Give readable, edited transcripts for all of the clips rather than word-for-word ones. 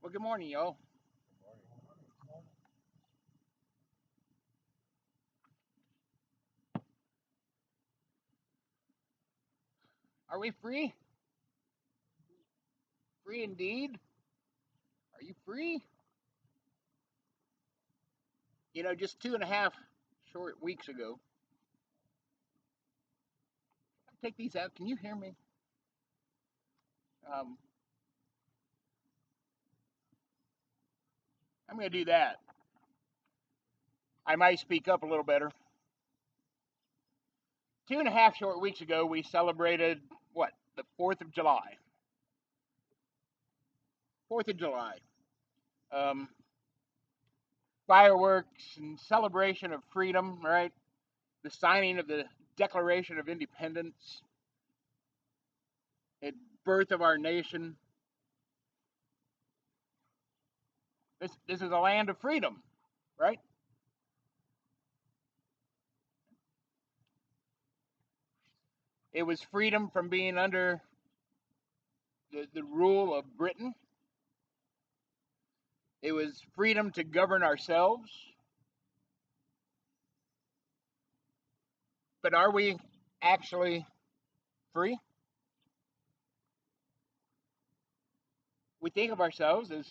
Well, good morning, y'all. Are we free? Free indeed? Are you free? Just 2.5 short weeks ago. Take these out. Can you hear me? Um, I'm going to do that. I might speak up a little better. 2.5 short weeks ago, we celebrated what? The 4th of July. 4th of July. Um, Fireworks and celebration of freedom, right? The signing of the Declaration of Independence, the birth of our nation. This is a land of freedom, right? It was freedom from being under the rule of Britain. It was freedom to govern ourselves. But are we actually free? We think of ourselves as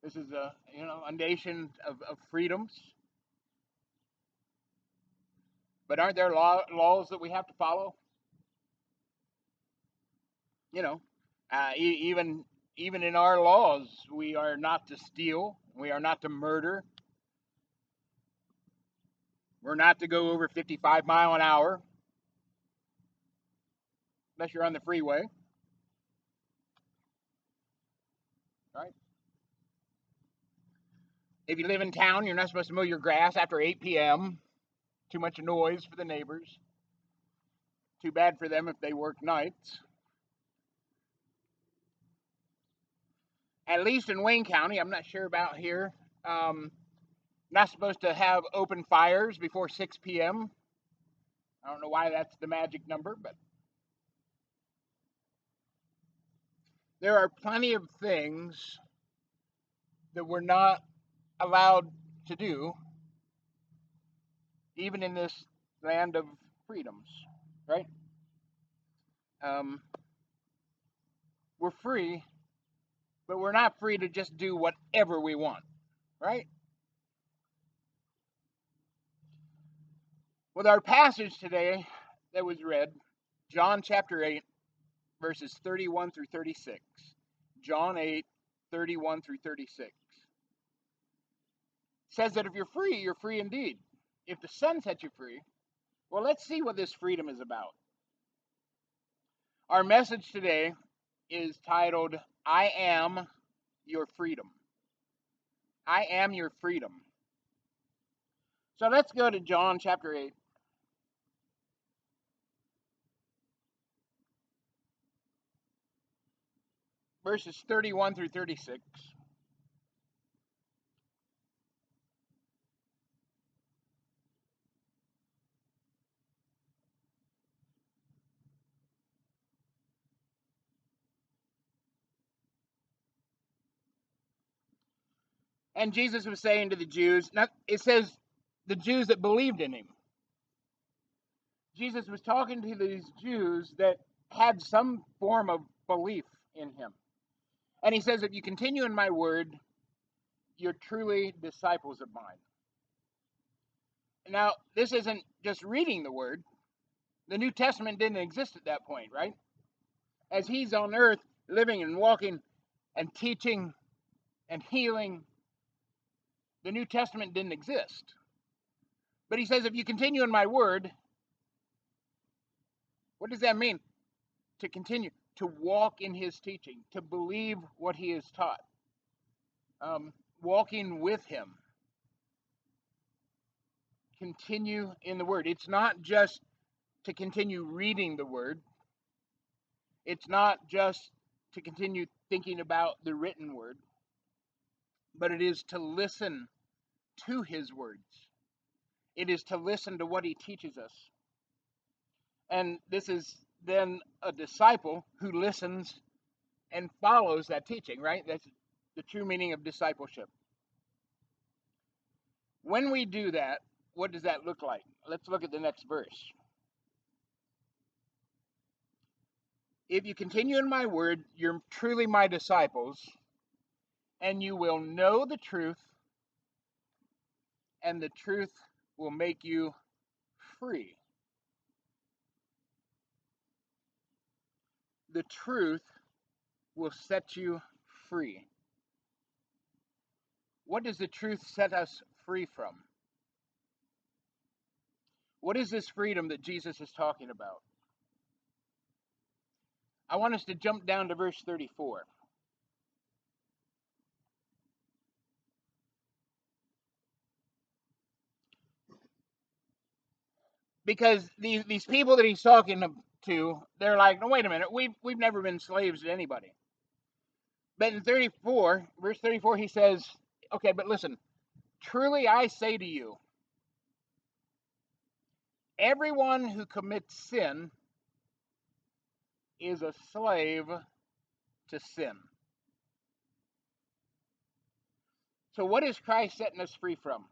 this is a nation of freedoms. But aren't there laws that we have to follow? You know, even in our laws, we are not to steal. We are not to murder. We're not to go over 55 mile an hour unless you're on the freeway, right? If you live in town, you're not supposed to mow your grass after 8 p.m. Too much noise for the neighbors. Too bad for them if they work nights. At least in Wayne County, I'm not sure about here. Not supposed to have open fires before 6 p.m. I don't know why that's the magic number, but there are plenty of things that we're not allowed to do, even in this land of freedoms, right? Um, we're free, but we're not free to just do whatever we want, right? With our passage today that was read, John chapter 8, verses 31 through 36. John 8, 31 through 36. Says that if you're free indeed. If the Son sets you free, well, let's see what this freedom is about. Our message today is titled, I Am Your Freedom. I am your freedom. So let's go to John chapter 8. Verses 31 through 36. And Jesus was saying to the Jews, now it says the Jews that believed in him. Jesus was talking to these Jews that had some form of belief in him. And he says, if you continue in my word, you're truly disciples of mine. Now, this isn't just reading the word. The New Testament didn't exist at that point, right? As he's on earth, living and walking and teaching and healing, the New Testament didn't exist. But he says, if you continue in my word, what does that mean? To continue, to walk in his teaching, to believe what he has taught, walking with him, continue in the word. It's not just to continue reading the word, it's not just to continue thinking about the written word, but it is to listen to his words. It is to listen to what he teaches us. And this is then a disciple who listens and follows that teaching, right? the true meaning of discipleship. When we do that, what does that look like? Let's look at the next verse. If you continue in my word, you're truly my disciples, and you will know the truth, and the truth will make you free. The truth will set you free. What does the truth set us free from? What is this freedom that Jesus is talking about? I want us to jump down to verse 34. Because these people that he's talking to, they're like, no, wait a minute, we've never been slaves to anybody. But in 34, verse 34, he says, okay, but listen, truly I say to you, everyone who commits sin is a slave to sin. So what is Christ setting us free from?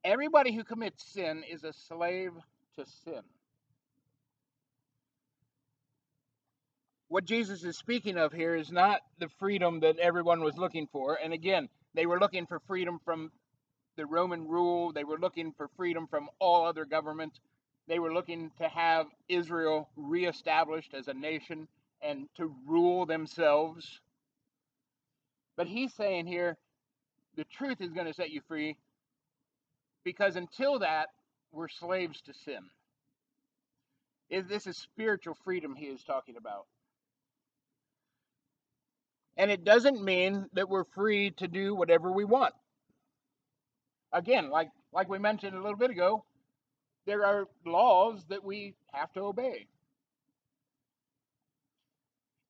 Everybody who commits sin is a slave to sin. What Jesus is speaking of here is not the freedom that everyone was looking for. And again, they were looking for freedom from the Roman rule. They were looking for freedom from all other governments. They were looking to have Israel reestablished as a nation and to rule themselves. But he's saying here, the truth is going to set you free, because until that, we're slaves to sin. This is spiritual freedom he is talking about. And it doesn't mean that we're free to do whatever we want. Again, like we mentioned a little bit ago, there are laws that we have to obey.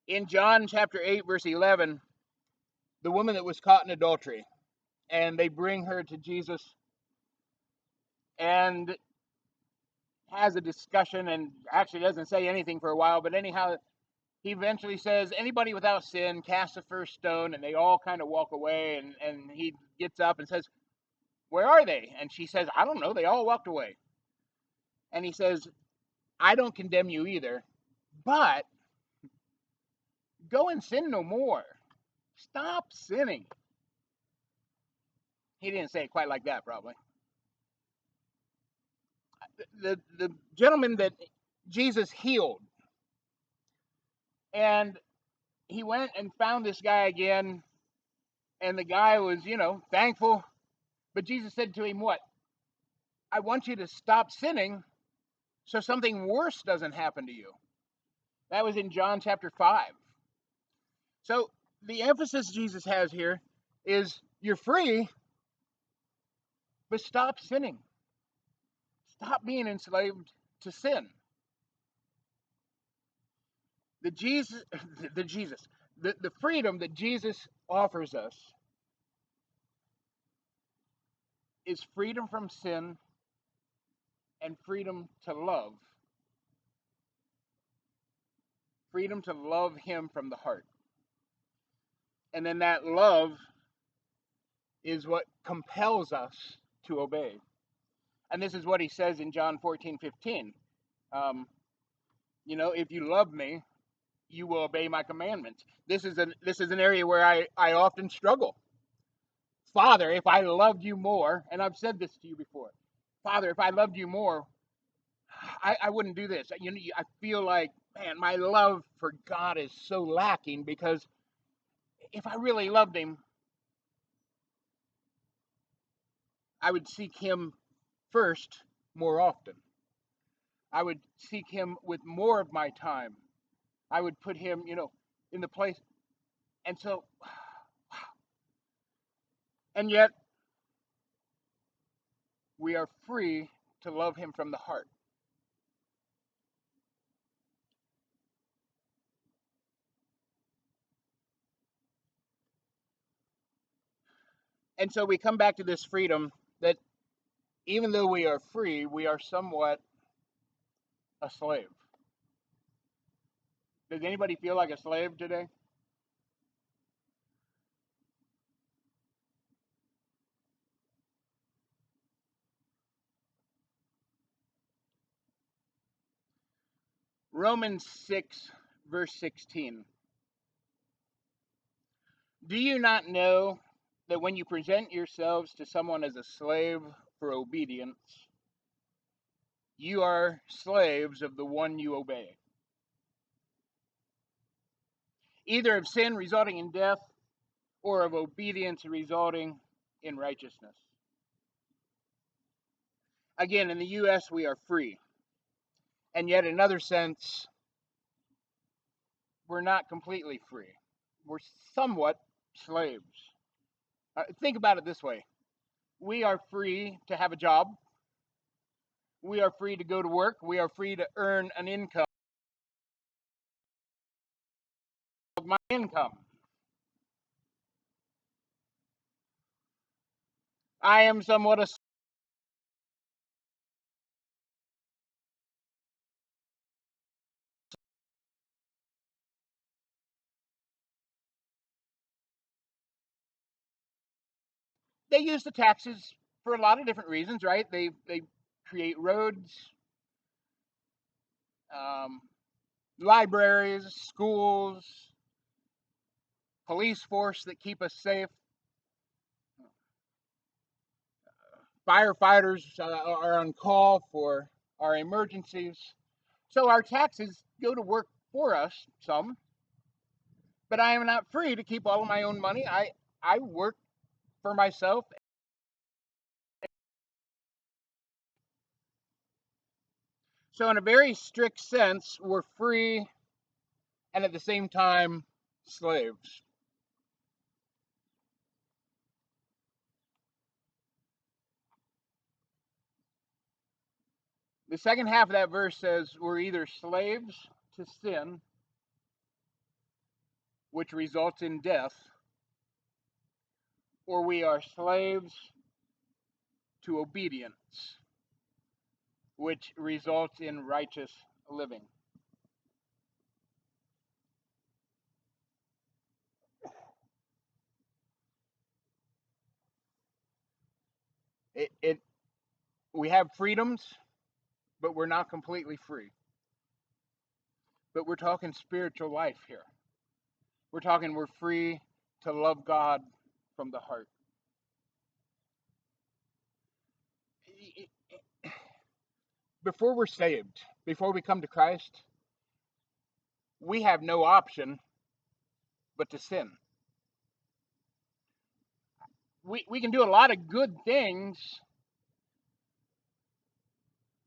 In John chapter 8, verse 11, the woman that was caught in adultery, and they bring her to Jesus and has a discussion, and actually doesn't say anything for a while, but anyhow, he eventually says, anybody without sin, cast the first stone, and they all kind of walk away, and he gets up and says, where are they? And she says, I don't know, they all walked away. And he says, I don't condemn you either, but go and sin no more. Stop sinning. He didn't say it quite like that, probably. The gentleman that Jesus healed, and he went and found this guy again, and the guy was, thankful. But Jesus said to him, what? I want you to stop sinning so something worse doesn't happen to you. That was in John chapter 5. So the emphasis Jesus has here is you're free, but stop sinning. Stop being enslaved to sin. The freedom that Jesus offers us is freedom from sin and freedom to love. Freedom to love him from the heart. And then that love is what compels us to obey. And this is what he says in John 14:15. If you love me, you will obey my commandments. This is an area where I often struggle. Father, if I loved you more, and I've said this to you before, Father, if I loved you more, I wouldn't do this. I feel like, man, my love for God is so lacking, because if I really loved him, I would seek him first more often. I would seek him with more of my time. I would put him, in the place. And so, and yet, we are free to love him from the heart. And so we come back to this freedom that even though we are free, we are somewhat a slave. Does anybody feel like a slave today? Romans 6, verse 16. Do you not know that when you present yourselves to someone as a slave for obedience, you are slaves of the one you obey, either of sin resulting in death or of obedience resulting in righteousness? Again, in the U.S., we are free. And yet, in another sense, we're not completely free. We're somewhat slaves. Think about it this way. We are free to have a job. We are free to go to work. We are free to earn an income. My income. I am somewhat a. They use the taxes for a lot of different reasons, right? They create roads, um, libraries, schools, police force that keep us safe. Firefighters are on call for our emergencies. So our taxes go to work for us, some, but I am not free to keep all of my own money. I work for myself. So in a very strict sense, we're free and at the same time slaves. The second half of that verse says we're either slaves to sin, which results in death, or we are slaves to obedience, which results in righteous living. It we have freedoms, but we're not completely free. But we're talking spiritual life here. We're talking we're free to love God from the heart. Before we're saved, before we come to Christ, we have no option but to sin. We can do a lot of good things,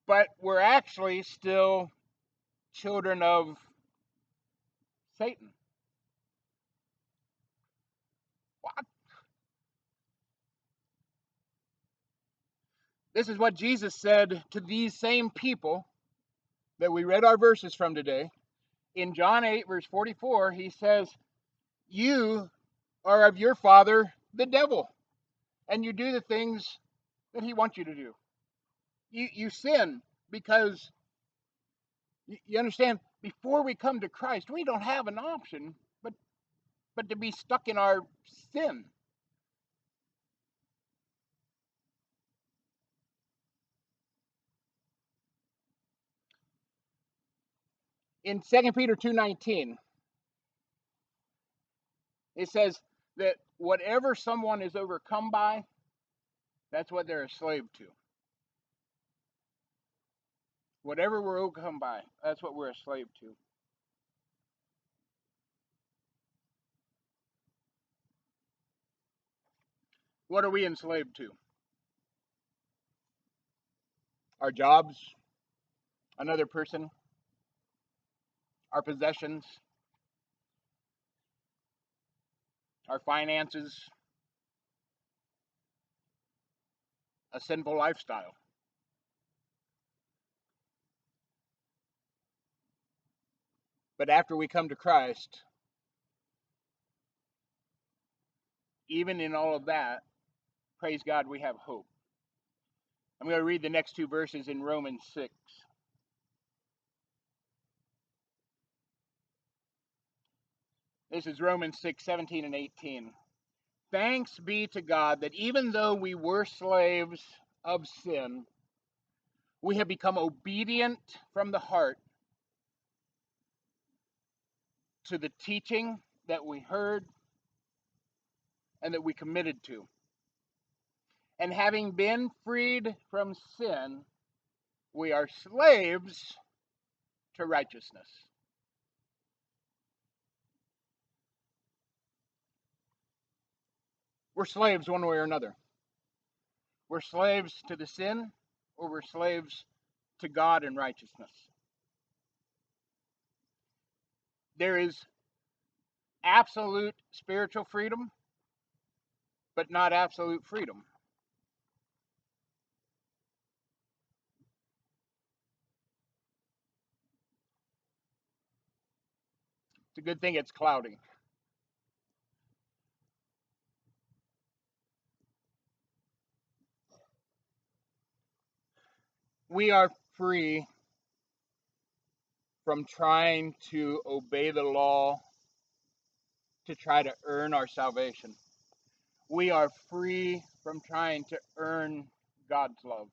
but we're actually still children of Satan. What? This is what Jesus said to these same people that we read our verses from today. In John 8, verse 44, he says, you are of your father, the devil, and you do the things that he wants you to do. You sin because, you understand, before we come to Christ, we don't have an option but to be stuck in our sin. In 2 Peter 2:19, it says that whatever someone is overcome by, that's what they're a slave to. Whatever we're overcome by, that's what we're a slave to. What are we enslaved to? Our jobs, another person, our possessions, our finances, a sinful lifestyle. But after we come to Christ, even in all of that, praise God, we have hope. I'm going to read the next two verses in Romans 6. This is Romans 6:17 and 18. Thanks be to God that even though we were slaves of sin, we have become obedient from the heart to the teaching that we heard and that we committed to. And having been freed from sin, we are slaves to righteousness. We're slaves one way or another. We're slaves to the sin, or we're slaves to God and righteousness. There is absolute spiritual freedom, but not absolute freedom. It's a good thing it's cloudy. We are free from trying to obey the law to try to earn our salvation. We are free from trying to earn God's love.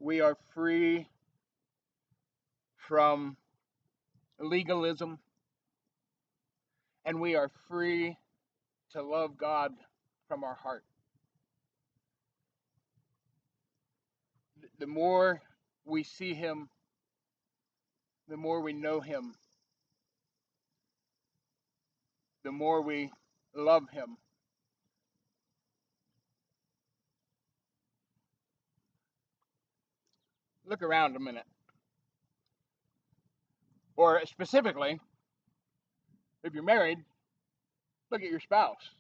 We are free from legalism, and we are free to love God from our heart. The more we see Him, the more we know Him, the more we love Him. Look around a minute. Or specifically, if you're married, look at your spouse.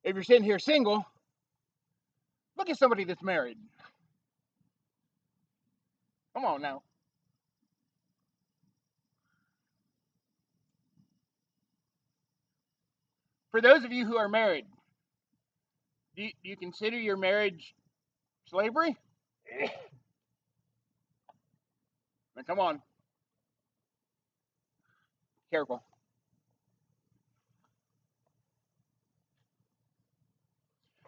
If you're sitting here single, look at somebody that's married. Come on now. For those of you who are married, do you consider your marriage slavery? Now, come on. Careful.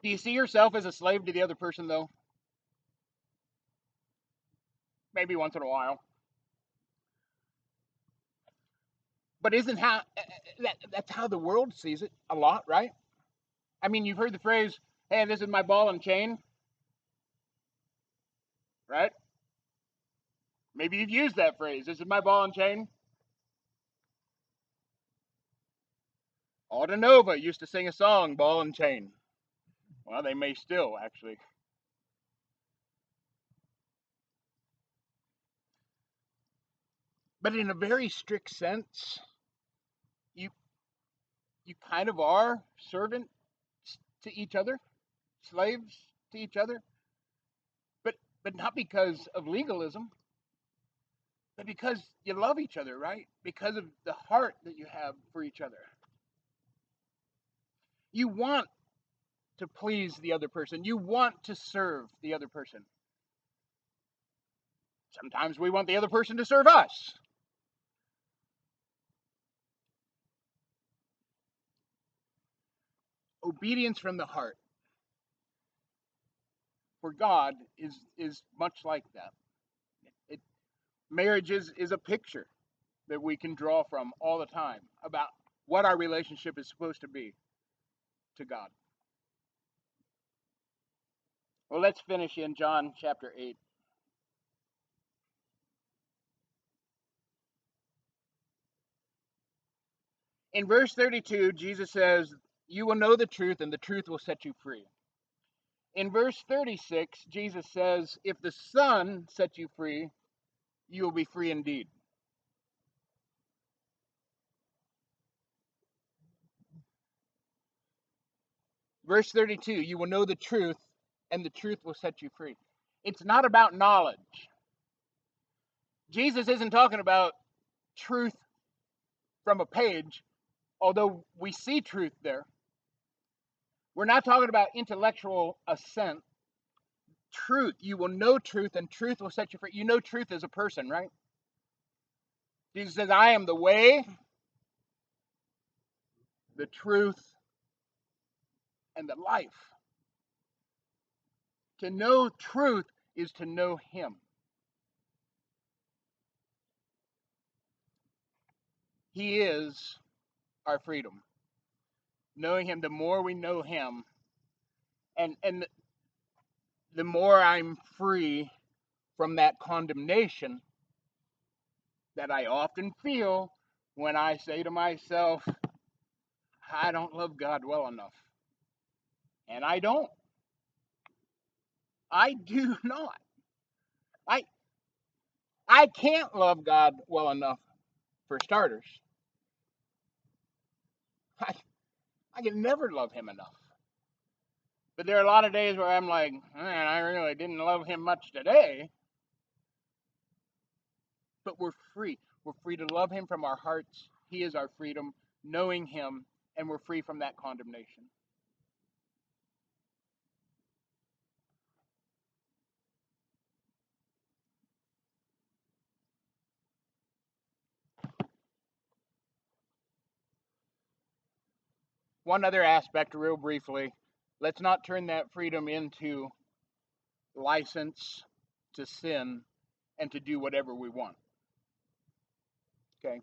Do you see yourself as a slave to the other person, though? Maybe once in a while. But isn't how that's how the world sees it a lot, right? I mean, you've heard the phrase, "Hey, this is my ball and chain," right? Maybe you've used that phrase. This is my ball and chain. Autonova used to sing a song, "Ball and Chain." Well, they may still, actually. But in a very strict sense, you you kind of are servants to each other, slaves to each other, but not because of legalism, but because you love each other, right? Because of the heart that you have for each other. You want to please the other person. You want to serve the other person. Sometimes we want the other person to serve us. Obedience from the heart for God is much like that. Marriage is a picture that we can draw from all the time about what our relationship is supposed to be to God. Well, let's finish in John chapter 8. In verse 32, Jesus says, "You will know the truth, and the truth will set you free." In verse 36, Jesus says, "If the Son sets you free, you will be free indeed." Verse 32, "You will know the truth, and the truth will set you free." It's not about knowledge. Jesus isn't talking about truth from a page, although we see truth there. We're not talking about intellectual assent. Truth, you will know truth, and truth will set you free. You know truth as a person, right? Jesus says, "I am the way, the truth, and the life." To know truth is to know Him. He is our freedom. Knowing him, the more we know him, and the more I'm free from that condemnation that I often feel when I say to myself, I don't love God well enough. And I don't. I do not. I I can't love God well enough for starters. I I can never love him enough. But there are a lot of days where I'm like, man, I really didn't love him much today. But we're free. We're free to love him from our hearts. He is our freedom, knowing him, and we're free from that condemnation. One other aspect, real briefly, let's not turn that freedom into license to sin and to do whatever we want. Okay.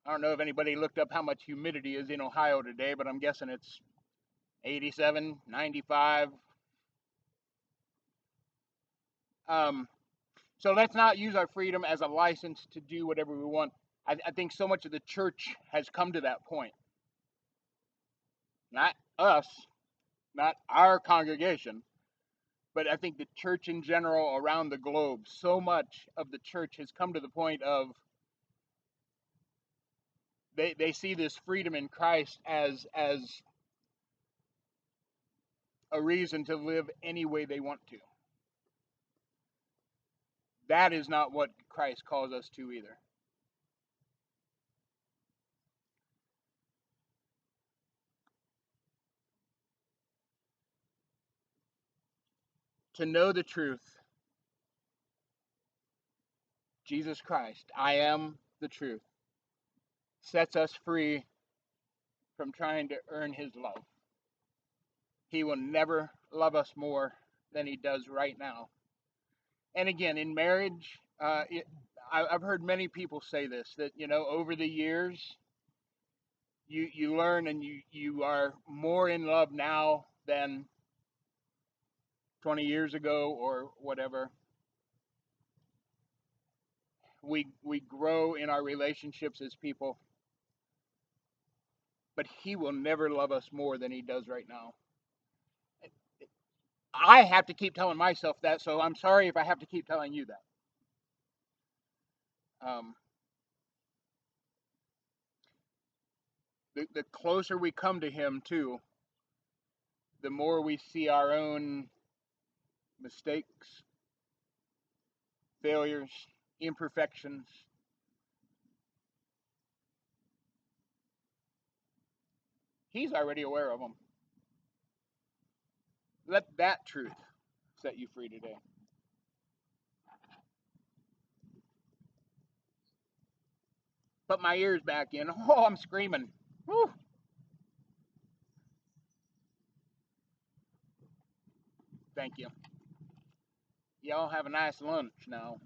I don't know if anybody looked up how much humidity is in Ohio today, but I'm guessing it's 87, 95. Um, so let's not use our freedom as a license to do whatever we want. I think so much of the church has come to that point. Not us, not our congregation, but I think the church in general around the globe, so much of the church has come to the point of they see this freedom in Christ as a reason to live any way they want to. That is not what Christ calls us to either. To know the truth, Jesus Christ, I am the truth, sets us free from trying to earn his love. He will never love us more than he does right now. And again, in marriage, I've heard many people say this, that, over the years, you learn and you are more in love now than 20 years ago or whatever. We grow in our relationships as people, but he will never love us more than he does right now. I have to keep telling myself that, so I'm sorry if I have to keep telling you that. Um, the closer we come to him, too, the more we see our own mistakes, failures, imperfections. He's already aware of them. Let that truth set you free today. Put my ears back in. Oh, I'm screaming. Whew. Thank you. Y'all have a nice lunch now.